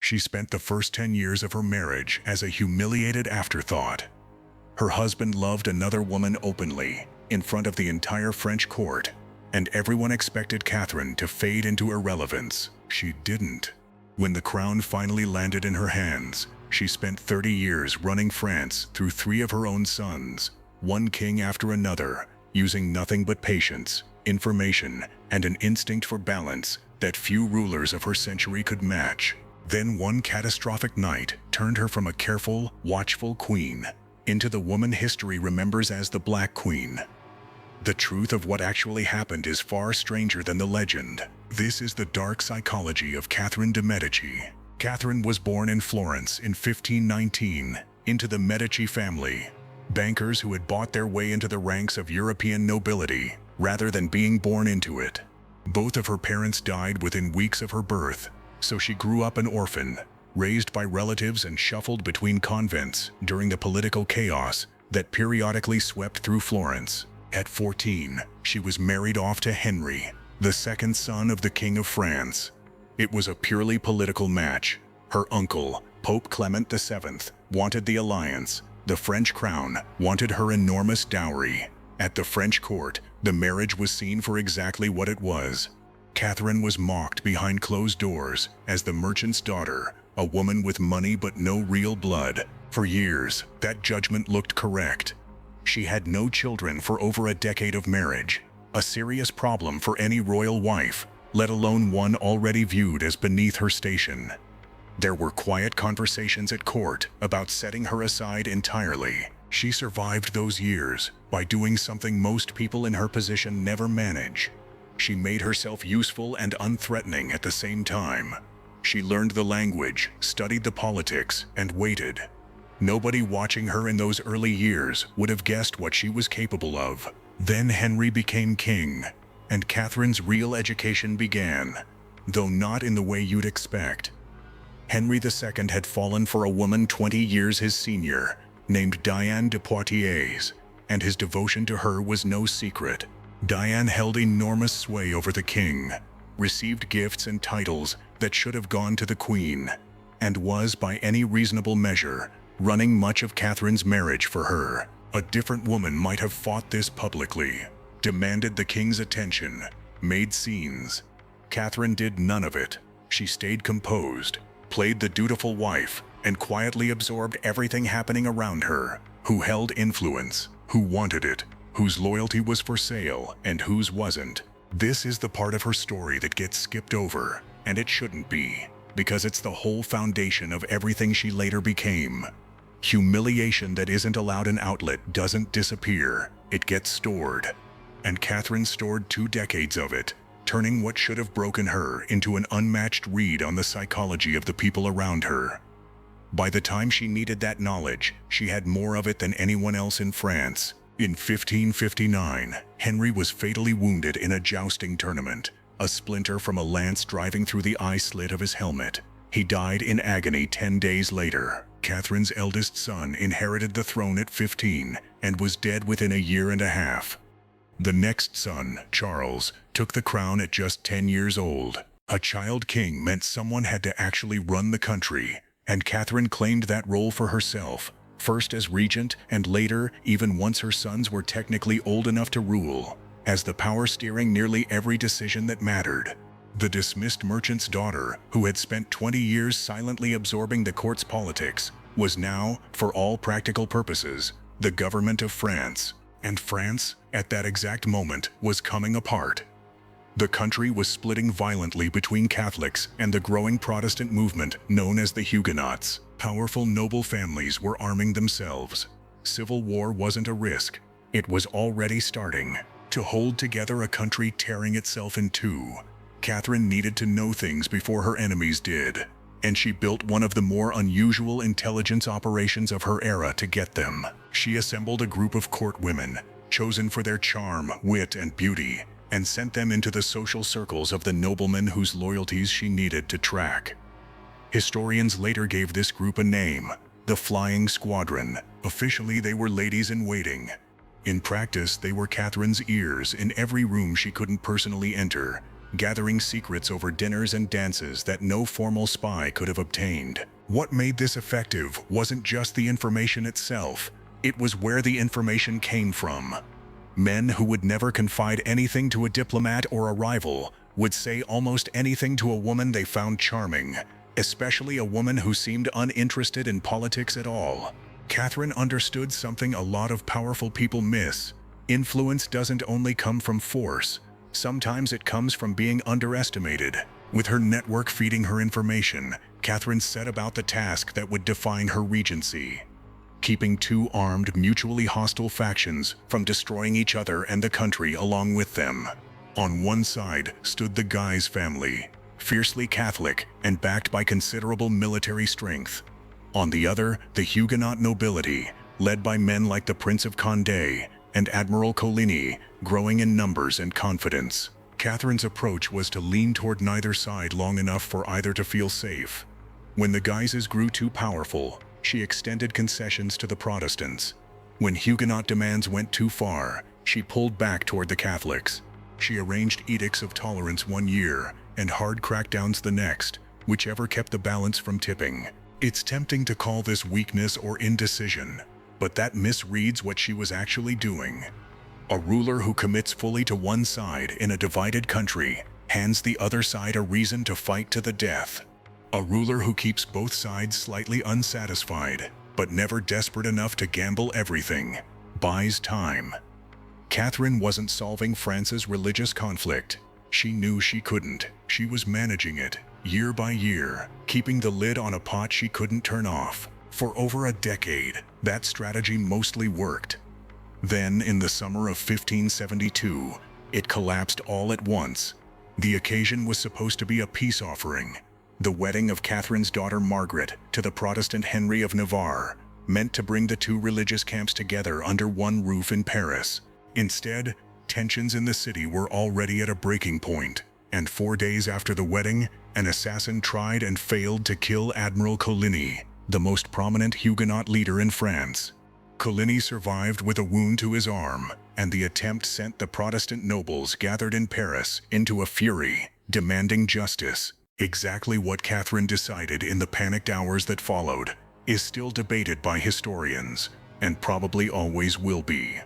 She spent the first 10 years of her marriage as a humiliated afterthought. Her husband loved another woman openly, in front of the entire French court, and everyone expected Catherine to fade into irrelevance. She didn't. When the crown finally landed in her hands, she spent 30 years running France through 3 of her own sons, one king after another, using nothing but patience, information, and an instinct for balance that few rulers of her century could match. Then one catastrophic night turned her from a careful, watchful queen into the woman history remembers as the Black Queen. The truth of what actually happened is far stranger than the legend. This is the dark psychology of Catherine de Medici. Catherine was born in Florence in 1519 into the Medici family, bankers who had bought their way into the ranks of European nobility rather than being born into it. Both of her parents died within weeks of her birth, so she grew up an orphan, raised by relatives and shuffled between convents during the political chaos that periodically swept through Florence. At 14, she was married off to Henry, the second son of the King of France. It was a purely political match. Her uncle, Pope Clement VII, wanted the alliance. The French crown wanted her enormous dowry. At the French court, the marriage was seen for exactly what it was. Catherine was mocked behind closed doors as the merchant's daughter, a woman with money but no real blood. For years, that judgment looked correct. She had no children for over a decade of marriage, a serious problem for any royal wife, let alone one already viewed as beneath her station. There were quiet conversations at court about setting her aside entirely. She survived those years by doing something most people in her position never manage. She made herself useful and unthreatening at the same time. She learned the language, studied the politics, and waited. Nobody watching her in those early years would have guessed what she was capable of. Then Henry became king, and Catherine's real education began, though not in the way you'd expect. Henry II had fallen for a woman 20 years his senior, named Diane de Poitiers, and his devotion to her was no secret. Diane held enormous sway over the king, received gifts and titles that should have gone to the queen, and was, by any reasonable measure, running much of Catherine's marriage for her. A different woman might have fought this publicly, demanded the king's attention, made scenes. Catherine did none of it. She stayed composed, played the dutiful wife, and quietly absorbed everything happening around her. Who held influence, who wanted it, whose loyalty was for sale, and whose wasn't. This is the part of her story that gets skipped over, and it shouldn't be, because it's the whole foundation of everything she later became. Humiliation that isn't allowed an outlet doesn't disappear, it gets stored. And Catherine stored 2 decades of it, turning what should have broken her into an unmatched read on the psychology of the people around her. By the time she needed that knowledge, she had more of it than anyone else in France. In 1559, Henry was fatally wounded in a jousting tournament, a splinter from a lance driving through the eye slit of his helmet. He died in agony 10 days later. Catherine's eldest son inherited the throne at 15 and was dead within a year and a half. The next son, Charles, took the crown at just 10 years old. A child king meant someone had to actually run the country, and Catherine claimed that role for herself, first as regent and later, even once her sons were technically old enough to rule, as the power steering nearly every decision that mattered. The dismissed merchant's daughter, who had spent 20 years silently absorbing the court's politics, was now, for all practical purposes, the government of France. And France, at that exact moment, was coming apart. The country was splitting violently between Catholics and the growing Protestant movement known as the Huguenots. Powerful noble families were arming themselves. Civil war wasn't a risk. It was already starting. To hold together a country tearing itself in two, Catherine needed to know things before her enemies did, and she built one of the more unusual intelligence operations of her era to get them. She assembled a group of court women, chosen for their charm, wit, and beauty, and sent them into the social circles of the noblemen whose loyalties she needed to track. Historians later gave this group a name, the Flying Squadron. Officially, they were ladies-in-waiting. In practice, they were Catherine's ears in every room she couldn't personally enter, gathering secrets over dinners and dances that no formal spy could have obtained. What made this effective wasn't just the information itself, it was where the information came from. Men who would never confide anything to a diplomat or a rival would say almost anything to a woman they found charming, especially a woman who seemed uninterested in politics at all. Catherine understood something a lot of powerful people miss. Influence doesn't only come from force. Sometimes it comes from being underestimated. With her network feeding her information, Catherine set about the task that would define her regency. Keeping two armed, mutually hostile factions from destroying each other and the country along with them. On one side stood the Guise family, fiercely Catholic and backed by considerable military strength. On the other, the Huguenot nobility, led by men like the Prince of Condé and Admiral Coligny, growing in numbers and confidence. Catherine's approach was to lean toward neither side long enough for either to feel safe. When the Guises grew too powerful, she extended concessions to the Protestants. When Huguenot demands went too far, she pulled back toward the Catholics. She arranged edicts of tolerance one year and hard crackdowns the next, whichever kept the balance from tipping. It's tempting to call this weakness or indecision, but that misreads what she was actually doing. A ruler who commits fully to one side in a divided country hands the other side a reason to fight to the death. A ruler who keeps both sides slightly unsatisfied, but never desperate enough to gamble everything, buys time. Catherine wasn't solving France's religious conflict. She knew she couldn't. She was managing it, year by year, keeping the lid on a pot she couldn't turn off. For over a decade, that strategy mostly worked. Then, in the summer of 1572, it collapsed all at once. The occasion was supposed to be a peace offering. The wedding of Catherine's daughter Margaret to the Protestant Henry of Navarre, meant to bring the two religious camps together under one roof in Paris. Instead, tensions in the city were already at a breaking point, and 4 days after the wedding, an assassin tried and failed to kill Admiral Coligny, the most prominent Huguenot leader in France. Coligny survived with a wound to his arm, and the attempt sent the Protestant nobles gathered in Paris into a fury, demanding justice. Exactly what Catherine decided in the panicked hours that followed is still debated by historians, and probably always will be.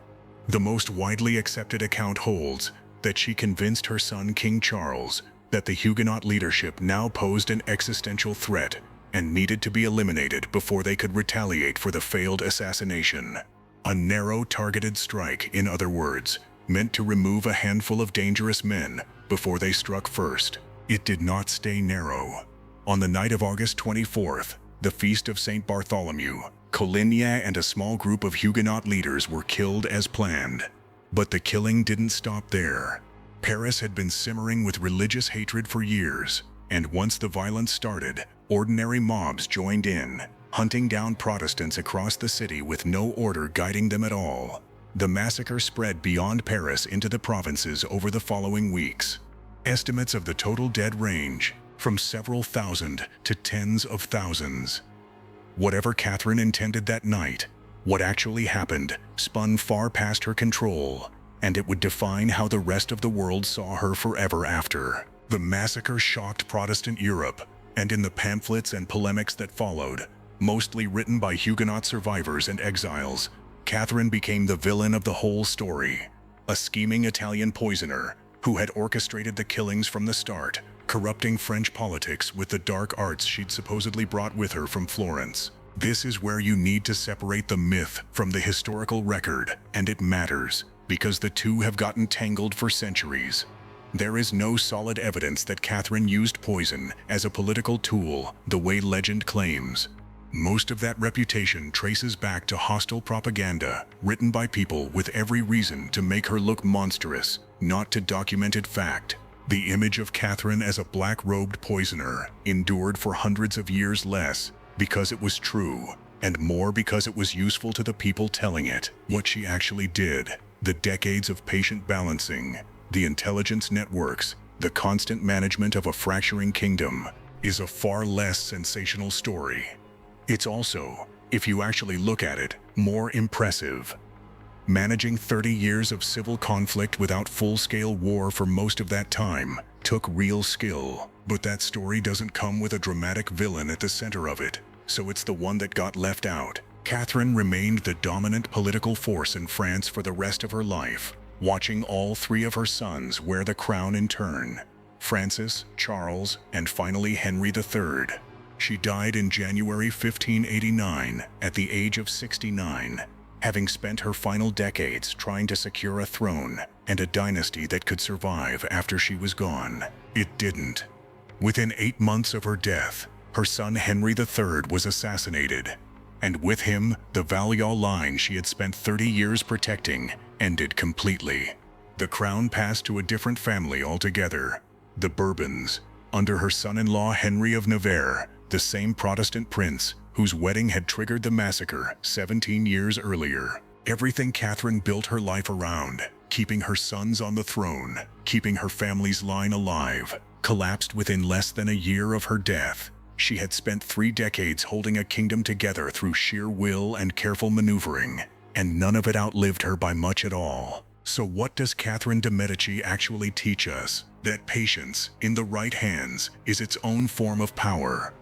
The most widely accepted account holds that she convinced her son King Charles that the Huguenot leadership now posed an existential threat and needed to be eliminated before they could retaliate for the failed assassination. A narrow, targeted strike, in other words, meant to remove a handful of dangerous men before they struck first. It did not stay narrow. On the night of August 24th, the feast of St. Bartholomew, Coligny and a small group of Huguenot leaders were killed as planned. But the killing didn't stop there. Paris had been simmering with religious hatred for years, and once the violence started, ordinary mobs joined in, hunting down Protestants across the city with no order guiding them at all. The massacre spread beyond Paris into the provinces over the following weeks. Estimates of the total dead range from several thousand to tens of thousands. Whatever Catherine intended that night, what actually happened spun far past her control, and it would define how the rest of the world saw her forever after. The massacre shocked Protestant Europe, and in the pamphlets and polemics that followed, mostly written by Huguenot survivors and exiles, Catherine became the villain of the whole story. A scheming Italian poisoner who had orchestrated the killings from the start, corrupting French politics with the dark arts she'd supposedly brought with her from Florence. This is where you need to separate the myth from the historical record, and it matters, because the two have gotten tangled for centuries. There is no solid evidence that Catherine used poison as a political tool the way legend claims. Most of that reputation traces back to hostile propaganda written by people with every reason to make her look monstrous, not to documented fact. The image of Catherine as a black-robed poisoner endured for hundreds of years less because it was true, and more because it was useful to the people telling it. What she actually did, the decades of patient balancing, the intelligence networks, the constant management of a fracturing kingdom, is a far less sensational story. It's also, if you actually look at it, more impressive. Managing 30 years of civil conflict without full-scale war for most of that time, took real skill. But that story doesn't come with a dramatic villain at the center of it, so it's the one that got left out. Catherine remained the dominant political force in France for the rest of her life, watching all three of her sons wear the crown in turn: Francis, Charles, and finally Henry III. She died in January 1589 at the age of 69, having spent her final decades trying to secure a throne and a dynasty that could survive after she was gone. It didn't. Within 8 months of her death, her son Henry III was assassinated, and with him, the Valois line she had spent 30 years protecting ended completely. The crown passed to a different family altogether, the Bourbons, under her son-in-law Henry of Navarre, the same Protestant prince whose wedding had triggered the massacre 17 years earlier. Everything Catherine built her life around, keeping her sons on the throne, keeping her family's line alive, collapsed within less than a year of her death. She had spent 3 decades holding a kingdom together through sheer will and careful maneuvering, and none of it outlived her by much at all. So what does Catherine de Medici actually teach us? That patience, in the right hands, is its own form of power.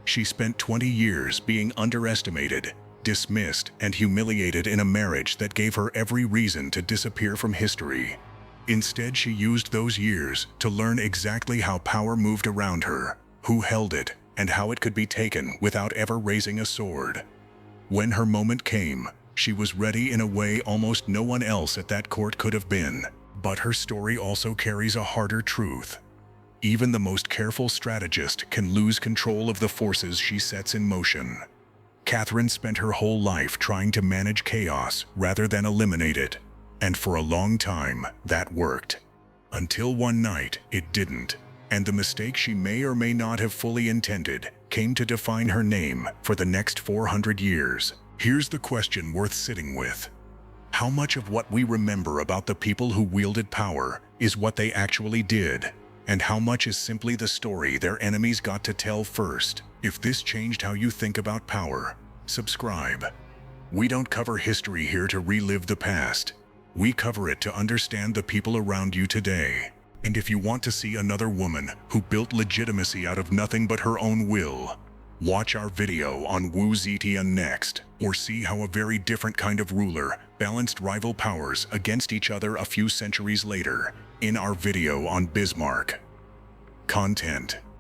She spent 20 years being underestimated, dismissed, and humiliated in a marriage that gave her every reason to disappear from history. Instead, she used those years to learn exactly how power moved around her, who held it, and how it could be taken without ever raising a sword. When her moment came, she was ready in a way almost no one else at that court could have been. But her story also carries a harder truth. Even the most careful strategist can lose control of the forces she sets in motion. Catherine spent her whole life trying to manage chaos rather than eliminate it, and for a long time, that worked. Until one night, it didn't, and the mistake she may or may not have fully intended came to define her name for the next 400 years. Here's the question worth sitting with. How much of what we remember about the people who wielded power is what they actually did, and how much is simply the story their enemies got to tell first? If this changed how you think about power, subscribe. We don't cover history here to relive the past. We cover it to understand the people around you today. And if you want to see another woman who built legitimacy out of nothing but her own will, watch our video on Wu Zetian next, or see how a very different kind of ruler balanced rival powers against each other a few centuries later in our video on Bismarck. Content.